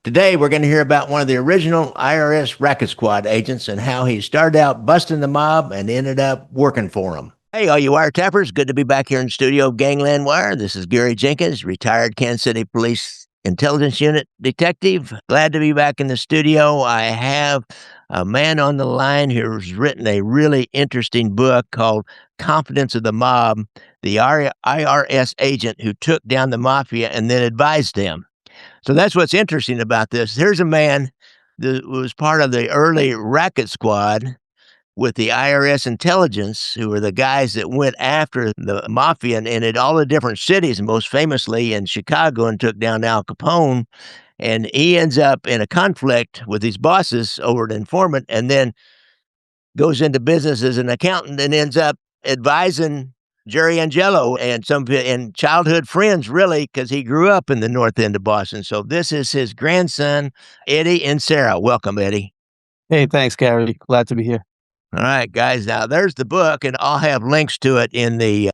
Today, we're going to hear about one of the original IRS racket squad agents and how he started out busting the mob and ended up working for them. Hey, all you wiretappers, good to be back here in the studio of Gangland Wire. This is Gary Jenkins, retired Kansas City Police Intelligence Unit detective. Glad to be back in the studio. I have a man on the line who's written a really interesting book called Confidence of the Mob, the IRS agent who took down the mafia and then advised them. So that's what's interesting about this. Here's a man that was part of the early racket squad with the IRS intelligence, who were the guys that went after the mafia and in all the different cities, and most famously in Chicago, and took down Al Capone. And he ends up in a conflict with his bosses over an informant, and then goes into business as an accountant and ends up advising Jerry Angelo and and childhood friends, really, because he grew up in the north end of Boston. So this is his grandson, Eddie and Sarah. Welcome, Eddie. Hey, thanks, Gary. Glad to be here. All right, guys. Now there's the book, and I'll have links to it in the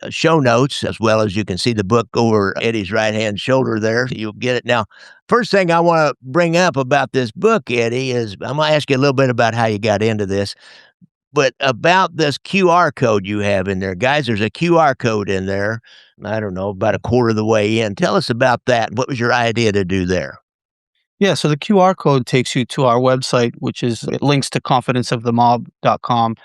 show notes, as well as you can see the book over Eddie's right hand shoulder there. So you'll get it. Now, first thing I want to bring up about this book, Eddie, is I'm going to ask you a little bit about how you got into this, but about this QR code you have in there, guys. There's a QR code in there. I don't know, about a quarter of the way in. Tell us about that. What was your idea to do there? Yeah, so the QR code takes you to our website, which is it links to confidenceofthemob.com.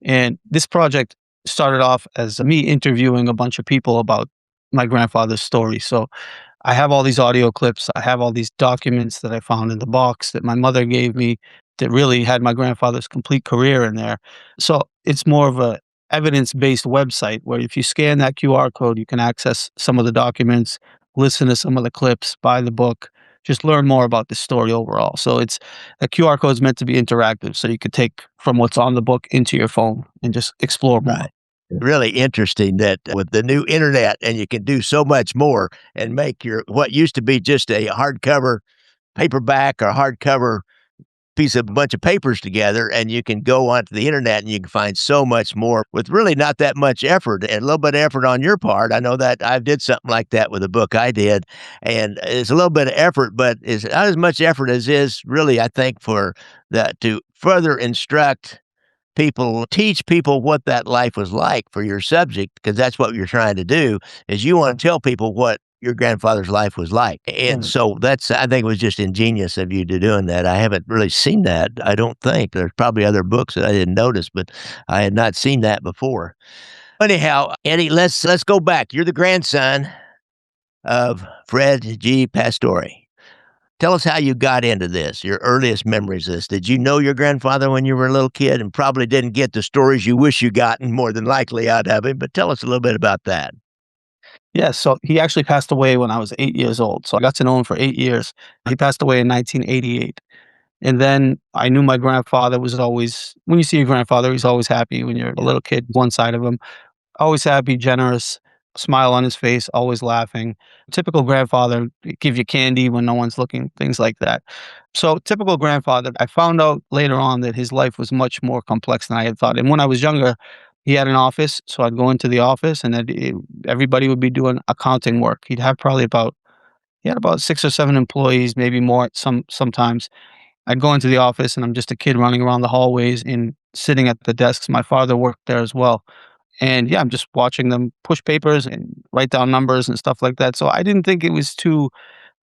And this project started off as me interviewing a bunch of people about my grandfather's story. So I have all these audio clips. I have all these documents that I found in the box that my mother gave me that really had my grandfather's complete career in there. So it's more of a evidence-based website where if you scan that QR code, you can access some of the documents, listen to some of the clips, buy the book, just learn more about the story overall. So it's a QR code is meant to be interactive, so you could take from what's on the book into your phone and just explore more. Right. Really interesting that with the new internet, and you can do so much more and make your what used to be just a hardcover paperback or hardcover piece of bunch of papers together, and you can go onto the internet and you can find so much more with really not that much effort and a little bit of effort on your part. I know that I did something like that with a book I did, and it's a little bit of effort, but it's not as much effort as is really, I think, for that to further instruct people, teach people what that life was like for your subject, because that's what you're trying to do, is you want to tell people what your grandfather's life was like. And Right. so that's, I think it was just ingenious of you to doing that. I haven't really seen that. I don't think there's probably other books that I didn't notice, but I had not seen that before. Anyhow, Eddie, let's go back. You're the grandson of Fred G. Pastore. Tell us how you got into this, your earliest memories of this. Did you know your grandfather when you were a little kid and probably didn't get the stories you wish you gotten more than likely out of him? But tell us a little bit about that. Yeah, so he actually passed away when I was 8 years old. So I got to know him for 8 years. He passed away in 1988. And then I knew my grandfather was always, when you see your grandfather, he's always happy when you're a little kid, one side of him. Always happy, generous, smile on his face, always laughing. Typical grandfather, give you candy when no one's looking, things like that. So typical grandfather. I found out later on that his life was much more complex than I had thought. And when I was younger, he had an office, so I'd go into the office and everybody would be doing accounting work. He'd have probably about he had about 6 or 7 employees, maybe more sometimes. I'd go into the office and I'm just a kid running around the hallways and sitting at the desks. My father worked there as well. And yeah, I'm just watching them push papers and write down numbers and stuff like that. So I didn't think it was too,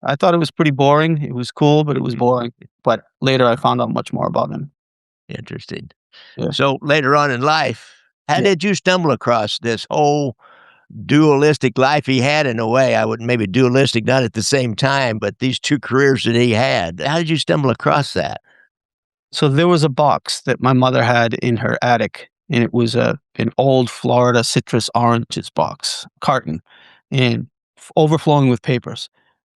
I thought it was pretty boring. It was cool, but it was boring. But later I found out much more about him. Interesting. Yeah. So later on in life, how Yeah. did you stumble across this whole dualistic life he had in a way? I would maybe dualistic, not at the same time, but these two careers that he had. How did you stumble across that? So there was a box that my mother had in her attic, and it was an old Florida citrus oranges box, carton, and overflowing with papers.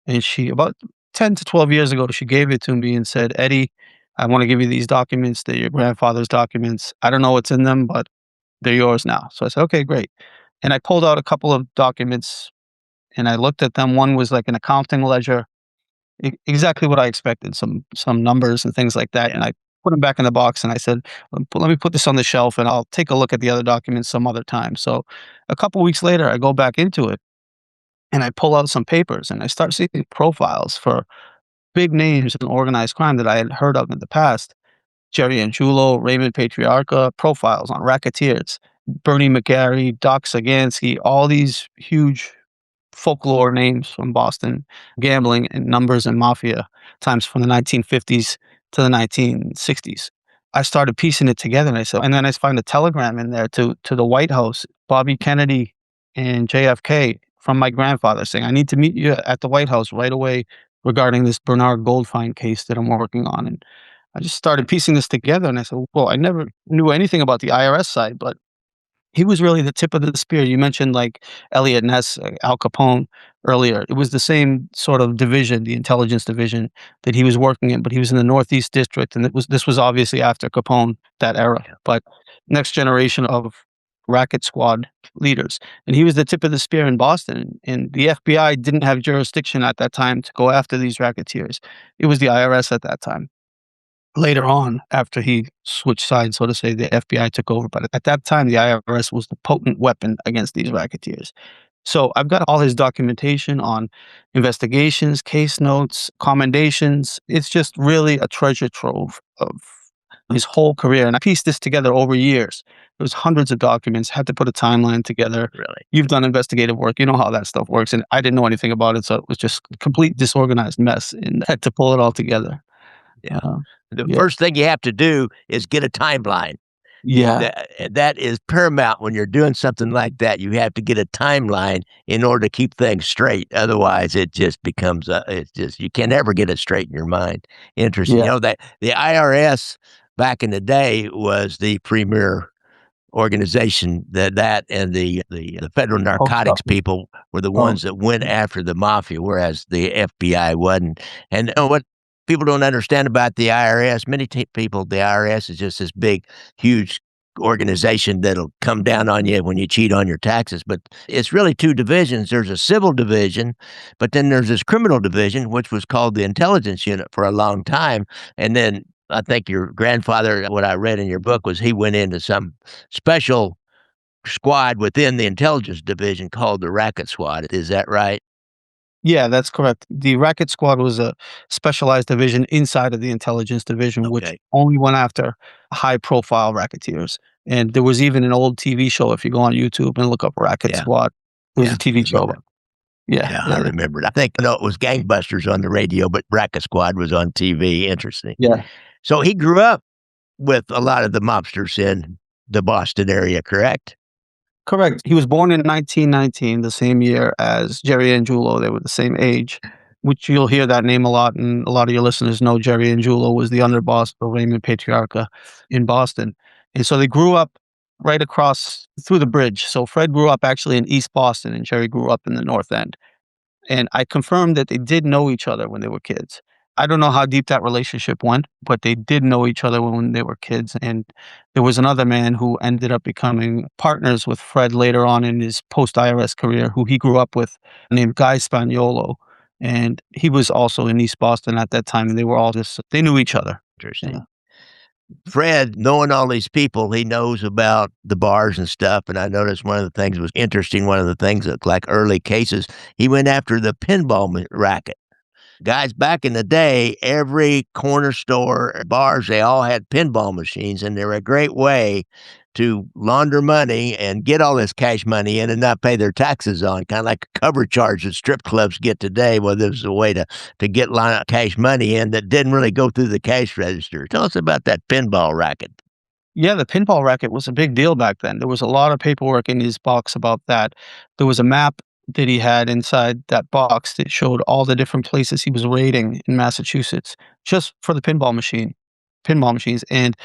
And she, about 10 to 12 years ago, she gave it to me and said, Eddie, I want to give you these documents. They're your grandfather's documents. I don't know what's in them, but they're yours now. So I said, okay, great. And I pulled out a couple of documents and I looked at them. One was like an accounting ledger, exactly what I expected, some numbers and things like that. And I put them back in the box and I said, let me put this on the shelf and I'll take a look at the other documents some other time. So a couple weeks later, I go back into it and I pull out some papers and I start seeing profiles for big names in organized crime that I had heard of in the past. Jerry Angulo, Raymond Patriarca, profiles on racketeers, Bernie McGarry, Doc Sagansky, all these huge folklore names from Boston, gambling and numbers and mafia times from the 1950s to the 1960s. I started piecing it together, and I said, and then I find a telegram in there to the White House, Bobby Kennedy and JFK from my grandfather saying, "I need to meet you at the White House right away regarding this Bernard Goldfein case that I'm working on." And I just started piecing this together, and I said, "Well, I never knew anything about the IRS side, but he was really the tip of the spear." You mentioned, like, Elliot Ness, Al Capone earlier. It was the same sort of division, the intelligence division that he was working in, but he was in the Northeast District, and this was obviously after Capone, that era, but next generation of racket squad leaders, and he was the tip of the spear in Boston, and the FBI didn't have jurisdiction at that time to go after these racketeers. It was the IRS at that time. Later on, after he switched sides, so to say, the FBI took over, but at that time, the IRS was the potent weapon against these racketeers. So I've got all his documentation on investigations, case notes, commendations. It's just really a treasure trove of his whole career, and I pieced this together over years. There was hundreds of documents, had to put a timeline together. Really. You've done investigative work, you know how that stuff works, and I didn't know anything about it, so it was just a complete disorganized mess, and had to pull it all together. Yeah. Uh, The yeah. first thing you have to do is get a timeline. Yeah. That is paramount when you're doing something like that. You have to get a timeline in order to keep things straight. Otherwise, it just becomes it's just you can never get it straight in your mind. Interesting. Yeah. That the IRS back in the day was the premier organization that and the federal Post narcotics office. people were the Oh, ones that went after the mafia, whereas the FBI wasn't. And what people don't understand about the IRS, many people, the IRS is just this big, huge organization that'll come down on you when you cheat on your taxes. But it's really two divisions. There's a civil division, but then there's this criminal division, which was called the intelligence unit for a long time. And then I think your grandfather, what I read in your book was he went into some special squad within the intelligence division called the racket squad. Is that right? yeah, that's correct. The racket squad was a specialized division inside of the intelligence division, which Okay. only went after high-profile racketeers. And there was even an old TV show, if you go on YouTube and look up Racket Yeah. Squad, there was Yeah. a TV I show remember. about. Yeah, Yeah, I yeah, remembered. I think no, it was Gangbusters on the radio, but Racket Squad was on TV. Interesting. yeah. So he grew up with a lot of the mobsters in the Boston area, correct? Correct. He was born in 1919, the same year as Jerry Angulo. They were the same age, which you'll hear that name a lot, and a lot of your listeners know Jerry Angulo was the underboss for Raymond Patriarca in Boston. And so they grew up right across through the bridge. So Fred grew up actually in East Boston, and Jerry grew up in the North End. And I confirmed that they did know each other when they were kids. I don't know how deep that relationship went, but they did know each other when they were kids. And there was another man who ended up becoming partners with Fred later on in his post IRS career, who he grew up with, named Guy Spaniolo. And he was also in East Boston at that time. And they were all just, they knew each other. Interesting. Yeah. Fred, knowing all these people, he knows about the bars and stuff. And I noticed one of the things was interesting. One of the things that, like early cases, he went after the pinball racket. Guys, back in the day, every corner store, bars, they all had pinball machines, and they're a great way to launder money and get all this cash money in and not pay their taxes on, kind of like a cover charge that strip clubs get today. Well, there's a way to get cash money in that didn't really go through the cash register. Tell us about that pinball racket. Yeah, the pinball racket was a big deal back then. There was a lot of paperwork in his box about that. There was a map that he had inside that box that showed all the different places he was raiding in Massachusetts just for the pinball machines. And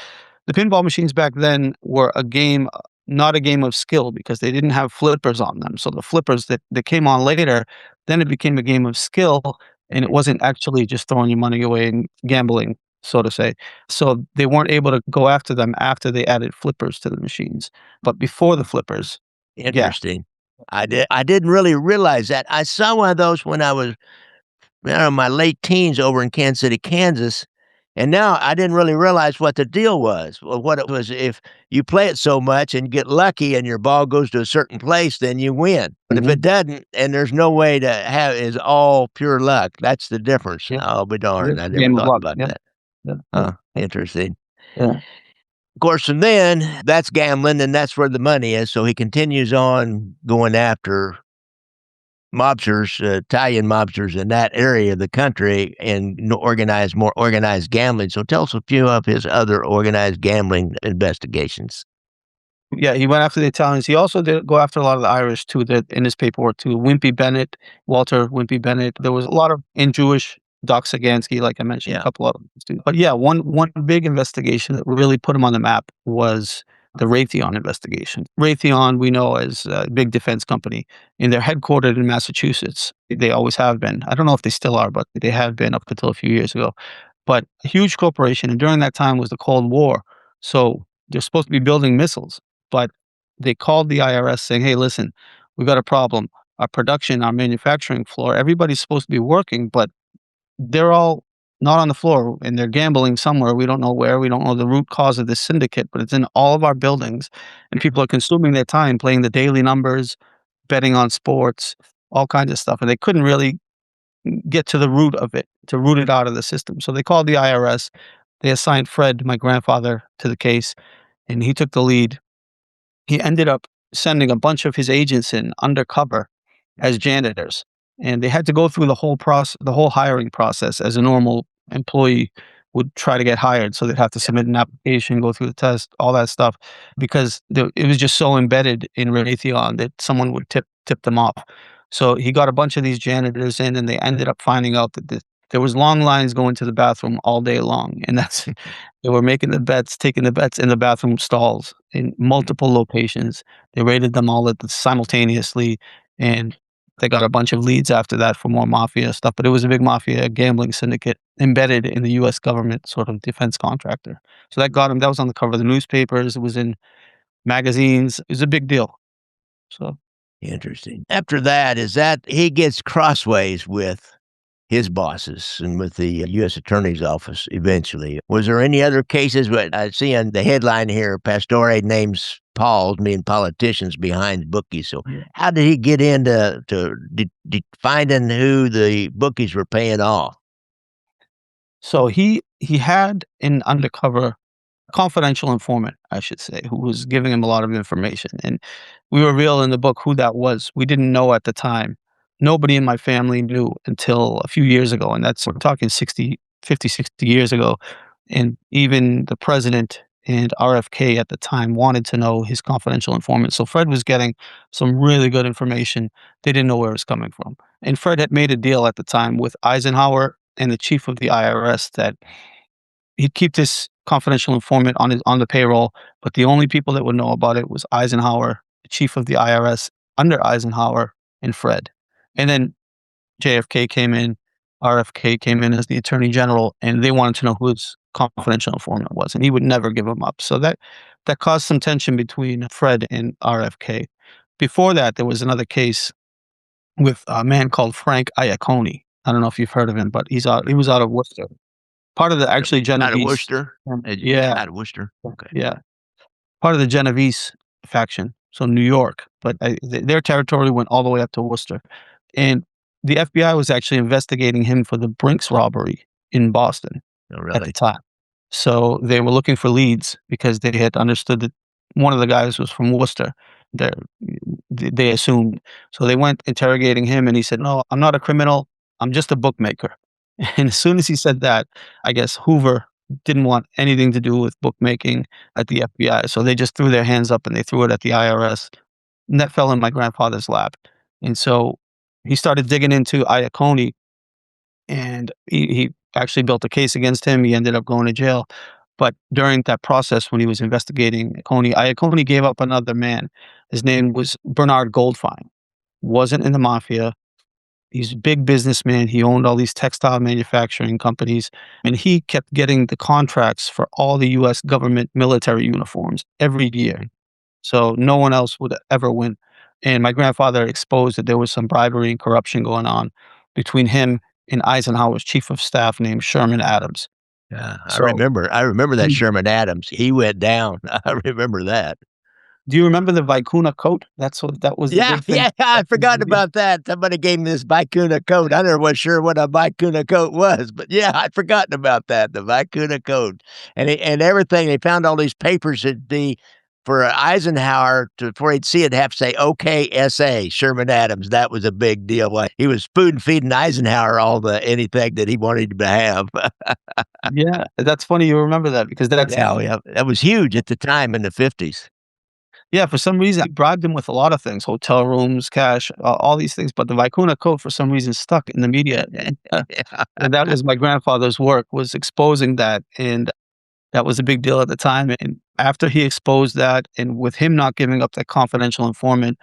the pinball machines back then were a game, not a game of skill because they didn't have flippers on them. So the flippers that came on later, then it became a game of skill, and it wasn't actually just throwing your money away and gambling, so to say. So they weren't able to go after them after they added flippers to the machines. But before the flippers, yeah. Interesting. I didn't really realize that. I saw one of those when I was in my late teens over in Kansas City, Kansas. And now I didn't really realize what the deal was. Well, what it was, if you play it so much and get lucky and your ball goes to a certain place, then you win. But if Mhm. it doesn't and there's no way to have is all pure luck, that's the difference. Yeah. I'll be darned. I It's a never game of thought luck. about Yeah. that. Yeah. Yeah. Interesting. Yeah. Of course, and then that's gambling, and that's where the money is. So he continues on going after mobsters, Italian mobsters in that area of the country and more organized gambling. So tell us a few of his other organized gambling investigations. Yeah, he went after the Italians. He also did go after a lot of the Irish too, that in his paperwork too. Wimpy Bennett, Walter Wimpy Bennett. There was a lot of and Jewish Doc Sagansky, like I mentioned, a Yeah. couple of them too. But yeah, one big investigation that really put him on the map was the Raytheon investigation. Raytheon, we know as a big defense company, and they're headquartered in Massachusetts. They always have been. I don't know if they still are, but they have been up until a few years ago. But a huge corporation, and during that time was the Cold War. So they're supposed to be building missiles, but they called the IRS saying, "Hey, listen, we've got a problem. Our production, our manufacturing floor, everybody's supposed to be working, but they're all not on the floor and they're gambling somewhere. We don't know where. We don't know the root cause of this syndicate, but it's in all of our buildings. And people are consuming their time playing the daily numbers, betting on sports, all kinds of stuff. And they couldn't really get to the root of it, to root it out of the system. So they called the IRS. They assigned Fred, my grandfather, to the case, and he took the lead. He ended up sending a bunch of his agents in undercover as janitors, and they had to go through the whole hiring process as a normal employee would try to get hired. So they'd have to submit an application, go through the test, all that stuff, because it was just so embedded in Raytheon that someone would tip them off. So he got a bunch of these janitors in, and they ended up finding out that there was long lines going to the bathroom all day long, and that's they were making the bets, taking the bets in the bathroom stalls in multiple locations. They raided them all simultaneously, and they got a bunch of leads after that for more mafia stuff. But it was a big mafia gambling syndicate embedded in the U.S. government sort of defense contractor. So that got him. That was on the cover of the newspapers. It was in magazines. It was a big deal. So Interesting. After that, is that he gets crossways with his bosses and with the U.S. Attorney's Office eventually. Was there any other cases? But I see on the headline here, Pastore names Pauls, meaning politicians, behind bookies. So yeah. how did he get into finding who the bookies were paying off? So he had an undercover confidential informant, I should say, who was giving him a lot of information. And we reveal in the book who that was. We didn't know at the time. Nobody in my family knew until a few years ago. And that's, we're talking 60 years ago. And even the president and RFK at the time wanted to know his confidential informant. So Fred was getting some really good information. They didn't know where it was coming from. And Fred had made a deal at the time with Eisenhower and the chief of the IRS that he'd keep this confidential informant on the payroll, but the only people that would know about it was Eisenhower, the chief of the IRS under Eisenhower, and Fred. And then JFK came in, RFK came in as the attorney general, and they wanted to know who his confidential informant was, and he would never give him up. So that caused some tension between Fred and RFK. Before that, there was another case with a man called Frank Iacone. I don't know if you've heard of him, but he was out of Worcester. Part of the actually Out of Genovese. Worcester? Yeah, Out of Worcester. Okay. yeah. Part of the Genovese faction, so New York, but their territory went all the way up to Worcester, and the FBI was actually investigating him for the Brinks robbery in Boston Oh, at the really? time. So they were looking for leads because they had understood that one of the guys was from Worcester. They they assumed. So they went interrogating him, and he said, "No, I'm not a criminal. I'm just a bookmaker." And as soon as he said that, I guess Hoover didn't want anything to do with bookmaking at the FBI. So they just threw their hands up and they threw it at the IRS. And that fell in my grandfather's lap. And so he started digging into Iacone, and he actually built a case against him. He ended up going to jail. But during that process, when he was investigating Iacone gave up another man. His name was Bernard Goldfein. Wasn't in the mafia. He's a big businessman. He owned all these textile manufacturing companies, and he kept getting the contracts for all the US government military uniforms every year. So no one else would ever win. And my grandfather exposed that there was some bribery and corruption going on between him and Eisenhower's chief of staff named Sherman Adams. Yeah, So, I remember that mm, Sherman Adams. He went down. I remember that. do you remember the Vicuna coat? That was the Yeah, big thing yeah, I back in forgot the day. about that. Somebody gave me this Vicuna coat. I never was sure what a Vicuna coat was, but yeah, I'd forgotten about that, the Vicuna coat. And everything, they found all these papers that the for Eisenhower to before he'd see it have to say OK SA, Sherman Adams. That was a big deal. Like he was spoon feeding Eisenhower all the anything that he wanted to have. Yeah, that's funny you remember that because that's Yeah, yeah, that was huge at the time in the 50s. yeah, for some reason, I bribed him with a lot of things, hotel rooms, cash, all these things, but the Vicuna code for some reason stuck in the media, Yeah. and that was my grandfather's work, was exposing that, and that was a big deal at the time, and after he exposed that, and with him not giving up that confidential informant,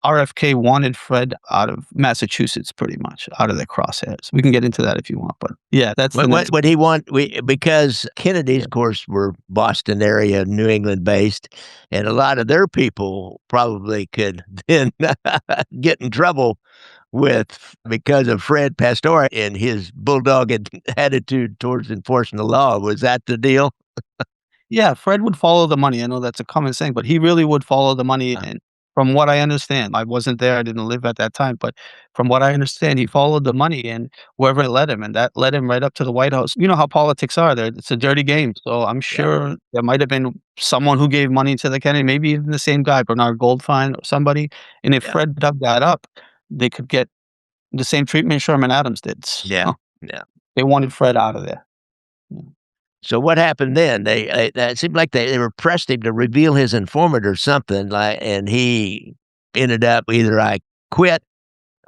RFK wanted Fred out of Massachusetts pretty much, out of their crosshairs. We can get into that if you want, but yeah, that's the next What he want we because Kennedys, yeah. of course, were Boston area, New England based, and a lot of their people probably could then get in trouble with because of Fred Pastore and his bulldog attitude towards enforcing the law. Was that the deal? Yeah, Fred would follow the money. I know that's a common saying, but he really would follow the money, Uh, and from what I understand, I wasn't there, I didn't live at that time, but from what I understand, he followed the money and wherever it led him, and that led him right up to the White House. You know how politics are there, it's a dirty game, so I'm yeah, sure there might have been someone who gave money to the Kennedy, maybe even the same guy, Bernard Goldfein or somebody, and if yeah, Fred dug that up, they could get the same treatment Sherman Adams did, yeah, so yeah. they wanted Fred out of there. Yeah. So what happened then? It seemed like they were pressed him to reveal his informant or something, like, and he ended up either I quit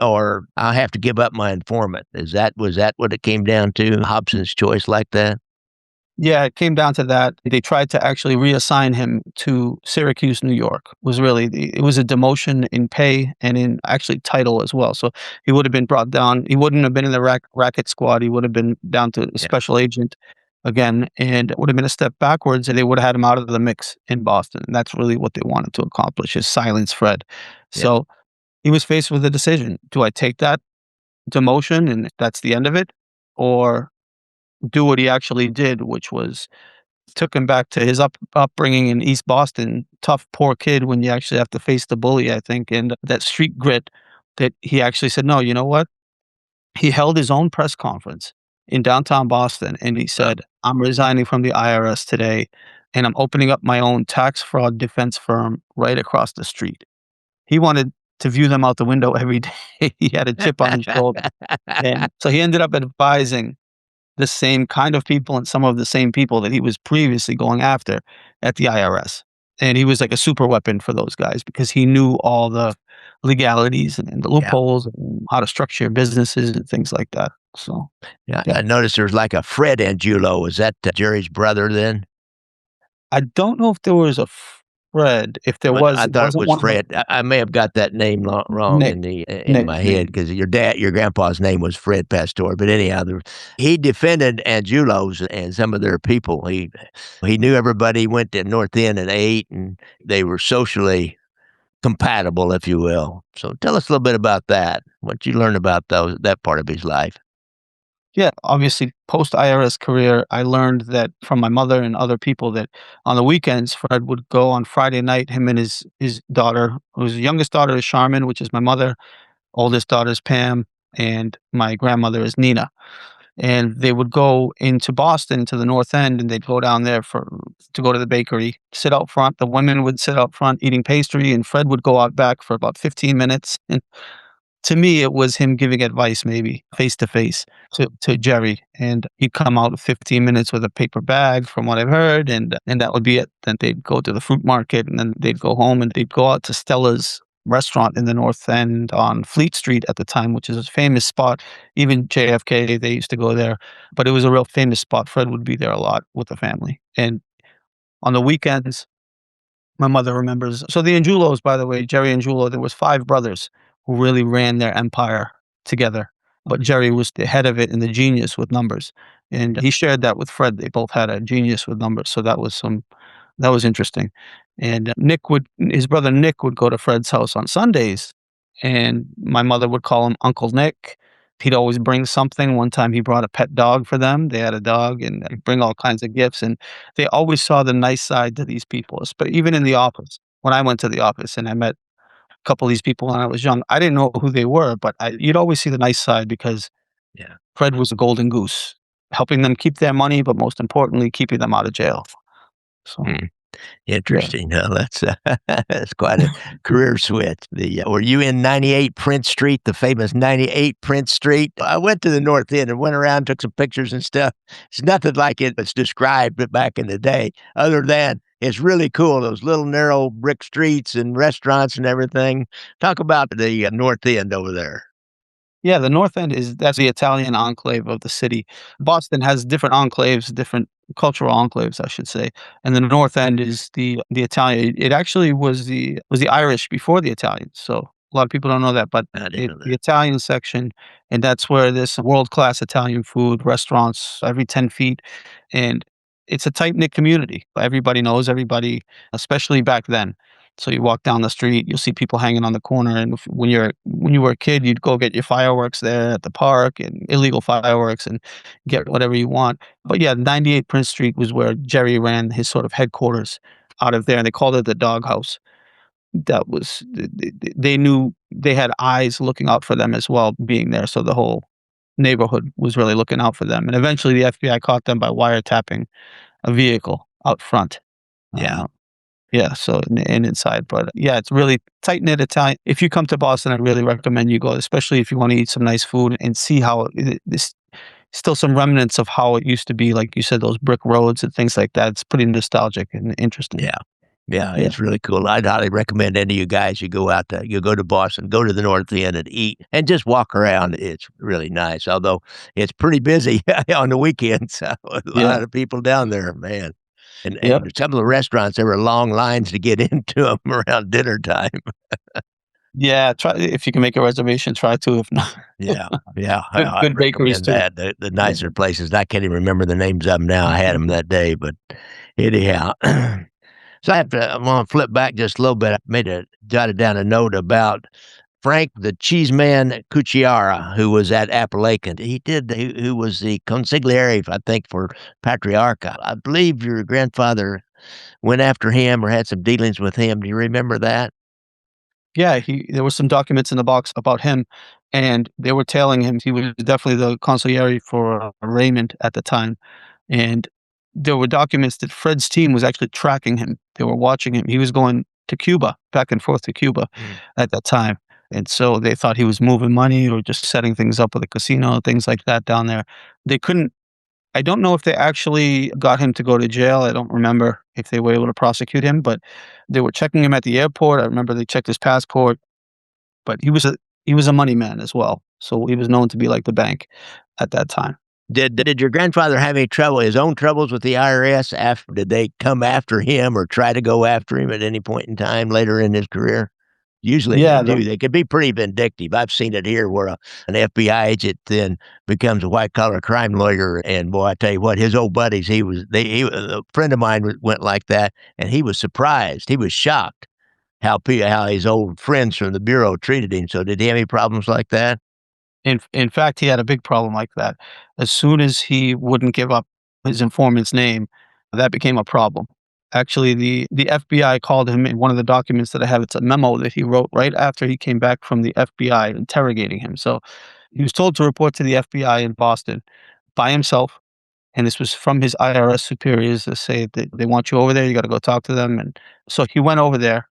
or I have to give up my informant. Was that what it came down to? Hobson's choice like that? Yeah, it came down to that. They tried to actually reassign him to Syracuse, New York. Was really it was a demotion in pay and in actually title as well. So he would have been brought down. He wouldn't have been in the racket squad. He would have been down to Yeah, special agent again, and it would have been a step backwards. And they would have had him out of the mix in Boston. And that's really what they wanted to accomplish: is silence Fred. yeah, So he was faced with a decision: do I take that demotion and that's the end of it, or do what he actually did, which was took him back to his upbringing in East Boston. Tough, poor kid when you actually have to face the bully, I think, and that street grit that he actually said, "No, you know what?" He held his own press conference in downtown Boston, and he uh, said, "I'm resigning from the IRS today, and I'm opening up my own tax fraud defense firm right across the street." He wanted to view them out the window every day. He had a chip on his shoulder, and so he ended up advising the same kind of people and some of the same people that he was previously going after at the IRS. And he was like a super weapon for those guys because he knew all the legalities and the yeah, loopholes and how to structure businesses and things like that. So, yeah. yeah. I noticed there was like a Fred Angulo. Was that Jerry's brother then? I don't know if there was a Fred. If there But was, I it thought it wasn't was one of the Fred. I may have got that name wrong Nick. in in Nick, my head maybe. because your grandpa's name was Fred Pastore. But anyhow, he defended Angelos and some of their people. He knew everybody. He went to North End and ate, and they were socially compatible, if you will. So tell us a little bit about that. What you learned about that part of his life. Yeah, obviously, post IRS career, I learned that from my mother and other people that on the weekends, Fred would go on Friday night. Him and his daughter, whose youngest daughter is Charmin, which is my mother, oldest daughter is Pam, and my grandmother is Nina. And they would go into Boston to the North End, and they'd go down there for to go to the bakery, sit out front. The women would sit out front eating pastry, and Fred would go out back for about 15 minutes. And to me, it was him giving advice, maybe face to face to Jerry, and he'd come out 15 minutes with a paper bag, from what I've heard, and that would be it. Then they'd go to the fruit market, and then they'd go home, and they'd go out to Stella's restaurant in the North End on Fleet Street at the time, which is a famous spot. Even JFK, they used to go there, but it was a real famous spot. Fred would be there a lot with the family, and on the weekends, my mother remembers. So the Angulos, by the way, Jerry Angulo, there was 5 brothers who really ran their empire together, but Jerry was the head of it and the genius with numbers, and he shared that with Fred. They both had a genius with numbers, so that was interesting, and Nick would his brother Nick would go to Fred's house on Sundays, and my mother would call him Uncle Nick, He'd always bring something. One time he brought a pet dog for them. They had a dog and he'd bring all kinds of gifts, and they always saw the nice side to these people, but even in the office. When I went to the office and I met a couple of these people when I was young, I didn't know who they were, but you'd always see the nice side because Yeah. Fred was a golden goose, helping them keep their money, but most importantly, keeping them out of jail. So, Hmm. yeah. Interesting. That's that's quite a career switch. Were you in 98 Prince Street, the famous 98 Prince Street? I went to the North End and went around, took some pictures and stuff. It's nothing like it was described back in the day, other than it's really cool. Those little narrow brick streets and restaurants and everything. Talk about the North End over there. Yeah, the North End that's the Italian enclave of the city. Boston has different enclaves, different cultural enclaves, I should say. And the North End is the Italian. It actually was the Irish before the Italians. So a lot of people don't know that, but I didn't know the that. Italian section, and that's where there's world class Italian food, restaurants every 10 feet, and it's a tight knit community. Everybody knows everybody, especially back then. So you walk down the street, you'll see people hanging on the corner, and when you were a kid, you'd go get your fireworks there at the park and illegal fireworks and get whatever you want. But yeah, 98 Prince Street was where Jerry ran his sort of headquarters out of there, and they called it the doghouse. That was they knew they had eyes looking out for them as well, being there. So the whole neighborhood was really looking out for them. And eventually, the FBI caught them by wiretapping a vehicle out front. Yeah. Uh, yeah, so and inside, but yeah, it's really tight-knit Italian. If you come to Boston, I'd really recommend you go, especially if you wanna eat some nice food and see how there's still some remnants of how it used to be, like you said, those brick roads and things like that. It's pretty nostalgic and interesting. Yeah. Yeah, Yeah. it's really cool. I'd highly recommend any of you guys, you go to Boston, go to the North End and eat and just walk around. It's really nice, although it's pretty busy on the weekends. So a Yeah. lot of people down there, man. Yep. And some of the restaurants, there were long lines to get into them around dinner time. Yeah, try if you can make a reservation, try to, if not Yeah, yeah, I'd good bakeries recommend too. that. The Yeah. nicer places, I can't even remember the names of them now. I had them that day, but anyhow. So I'm gonna flip back just a little bit. I jotted down a note about Frank the Cheeseman Cucciara, who was at Appalachian. Who was the consigliere, I think, for Patriarcha. I believe your grandfather went after him or had some dealings with him. Do you remember that? Yeah, there was some documents in the box about him, and they were tailing him. He was definitely the consigliere for, Raymond at the time, and there were documents that Fred's team was actually tracking him. They were watching him. He was going to Cuba, back and forth to Cuba Mm. at that time, and so they thought he was moving money or just setting things up with a casino, things like that down there. They couldn't I don't know if they actually got him to go to jail. I don't remember if they were able to prosecute him, but they were checking him at the airport. I remember they checked his passport, but he was a money man as well. So he was known to be like the bank at that time. Did your grandfather have any trouble, his own troubles with the IRS? After did they come after him or try to go after him at any point in time later in his career? Usually they Yeah, do. They can be pretty vindictive. I've seen it here where an FBI agent then becomes a white collar crime lawyer. And boy, I tell you what, his old buddies, a friend of mine went like that, and he was surprised. He was shocked how his old friends from the bureau treated him. So did he have any problems like that? in fact, he had a big problem like that. As soon as he wouldn't give up his informant's name, that became a problem. Actually, the FBI called him in one of the documents that I have. It's a memo that he wrote right after he came back from the FBI interrogating him. So he was told to report to the FBI in Boston by himself, and this was from his IRS superiors to say that they want you over there. You got to go talk to them. And so he went over there,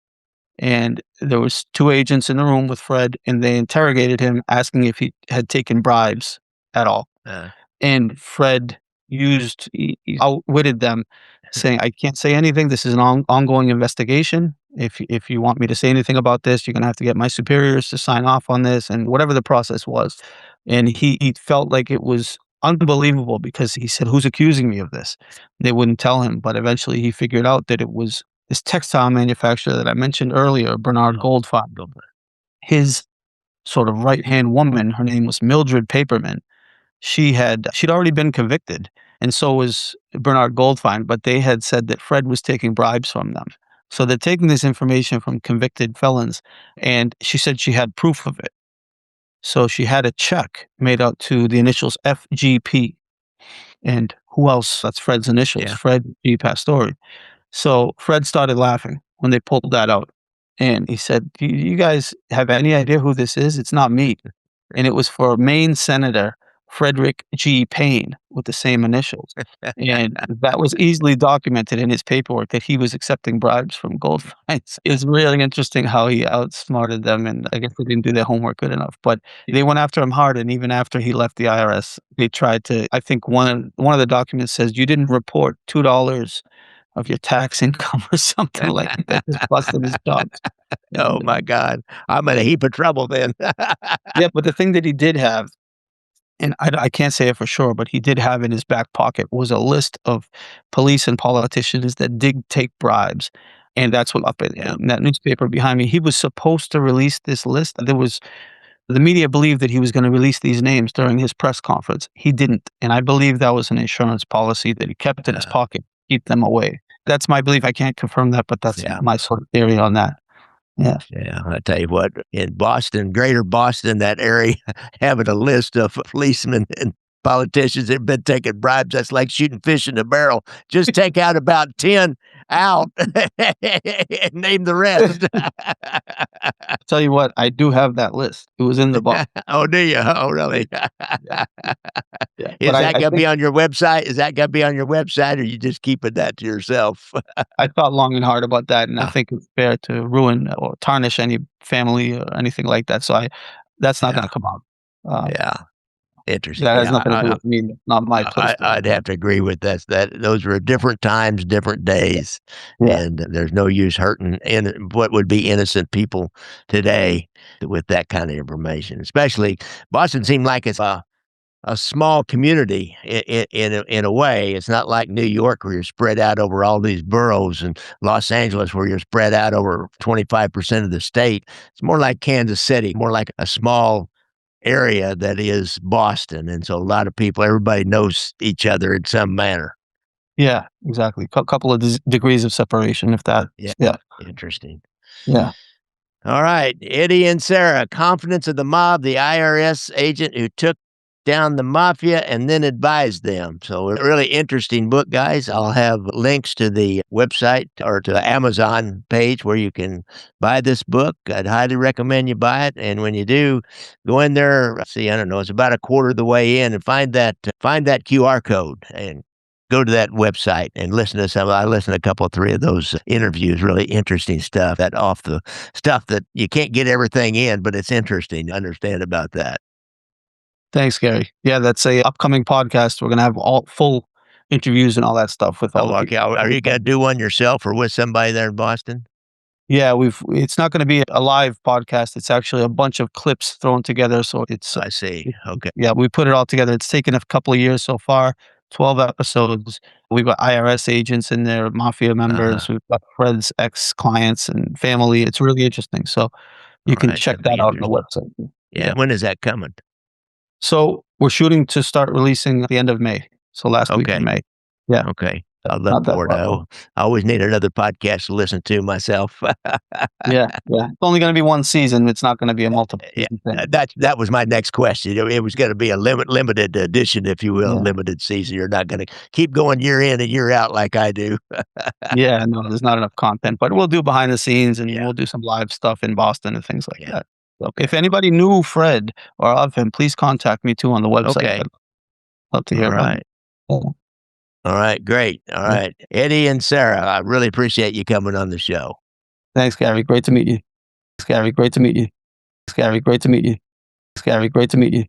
and there was two agents in the room with Fred, and they interrogated him, asking if he had taken bribes at all. Uh, And Fred he outwitted them, saying, "I can't say anything. This is an ongoing investigation. If you want me to say anything about this, you're gonna have to get my superiors to sign off on this," and whatever the process was. And he felt like it was unbelievable because he said, "Who's accusing me of this?" They wouldn't tell him, but eventually he figured out that it was this textile manufacturer that I mentioned earlier, Bernard oh, Goldfein. go for it. His sort of right-hand woman, her name was Mildred Paperman. She'd already been convicted, and so was Bernard Goldfein, but they had said that Fred was taking bribes from them. So they're taking this information from convicted felons, and she said she had proof of it. So she had a check made out to the initials FGP. And who else? That's Fred's initials, Yeah. Fred G. Pastore. So Fred started laughing when they pulled that out. And he said, "Do you guys have any idea who this is? It's not me." And it was for Maine Senator Frederick G. Payne with the same initials. And that was easily documented in his paperwork that he was accepting bribes from gold finds. It was really interesting how he outsmarted them, and I guess they didn't do their homework good enough. But they went after him hard, and even after he left the IRS, they tried to. I think one of the documents says you didn't report $2 of your tax income or something like that. Just busted his chops. Oh And, my God. I'm in a heap of trouble then. yeah, but the thing that he did have, and I can't say it for sure, but he did have in his back pocket was a list of police and politicians that did take bribes, and that's what up Yeah. in that newspaper behind me. He was supposed to release this list. The media believed that he was gonna release these names during his press conference. He didn't, and I believe that was an insurance policy that he kept in his Uh, pocket, keep them away. That's my belief. I can't confirm that, but that's yeah. my sort of theory on that. Yeah. Yeah, I tell you what, in Boston, greater Boston, that area, having a list of policemen and politicians that have been taking bribes, that's like shooting fish in a barrel. Just take out about 10 out and name the rest. Tell you what, I do have that list. It was in the book. Oh, do you? Oh, really? Yeah, yeah. But Is that I gonna think be on your website? Is that gonna be on your website, or you just keeping that to yourself? I thought long and hard about that, and I Ah, think it's fair to ruin or tarnish any family or anything like that, so I that's not yeah, gonna come out. Um, yeah, interesting. that has Yeah, nothing to do with me, not my place to I'd have to agree with that. That those were different times, different days, yeah, and there's no use hurting in what would be innocent people today with that kind of information. Especially Boston seemed like it's a small community in a way. It's not like New York where you're spread out over all these boroughs, and Los Angeles where you're spread out over 25% of the state. It's more like Kansas City, more like a small area that is Boston, and so a lot of people, everybody knows each other in some manner. yeah, exactly. Couple of degrees of separation, if that. Yeah, Yeah, interesting. yeah. All right, Eddie and Sarah, Confidence of the Mob, the IRS agent who took down the mafia and then advised them. So a really interesting book, guys. I'll have links to the website or to the Amazon page where you can buy this book. I'd highly recommend you buy it. And when you do, go in there. See, I don't know, it's about a quarter of the way in, and find that QR code and go to that website and listen to some. I listened to a couple, three of those interviews. Really interesting stuff. That off the stuff that you can't get everything in, but it's interesting to understand about that. Thanks, Gary. Yeah, that's a upcoming podcast. We're gonna have all full interviews and all that stuff with all Oh, the okay. people. Are you gonna do one yourself or with somebody there in Boston? Yeah, it's not gonna be a live podcast, it's actually a bunch of clips thrown together, so I see. Okay. yeah, we put it all together. It's taken a couple of years so far, 12 episodes. We've got IRS agents in there, mafia Uh-huh. members, we've got Fred's ex-clients and family. It's really interesting, so you All can right. check That'd that be out on the interesting. website. Yeah. Yeah. When is that coming? So, we're shooting to start releasing at the end of May, so last week of Okay. May. Yeah, Okay. I'll look not that forward. far away. I always need another podcast to listen to myself. Yeah, yeah. It's only gonna be 1 season, it's not gonna be a multiple Yeah, season thing. that was my next question. It was gonna be a limited edition, if you will, Yeah. limited season. You're not gonna keep going year in and year out like I do. Yeah, no, there's not enough content, but we'll do behind the scenes and Yeah, we'll do some live stuff in Boston and things like yeah. that. So Okay. if anybody knew Fred or of him, please contact me too on the website. Okay. I'd love to hear All about him. right. Yeah, All right, great. All yeah. right. Eddie and Sarah, I really appreciate you coming on the show. Thanks, Gary. Great to meet you. Thanks, Gary. Great to meet you. Thanks, Gary. Great to meet you. Thanks, Gary. Great to meet you.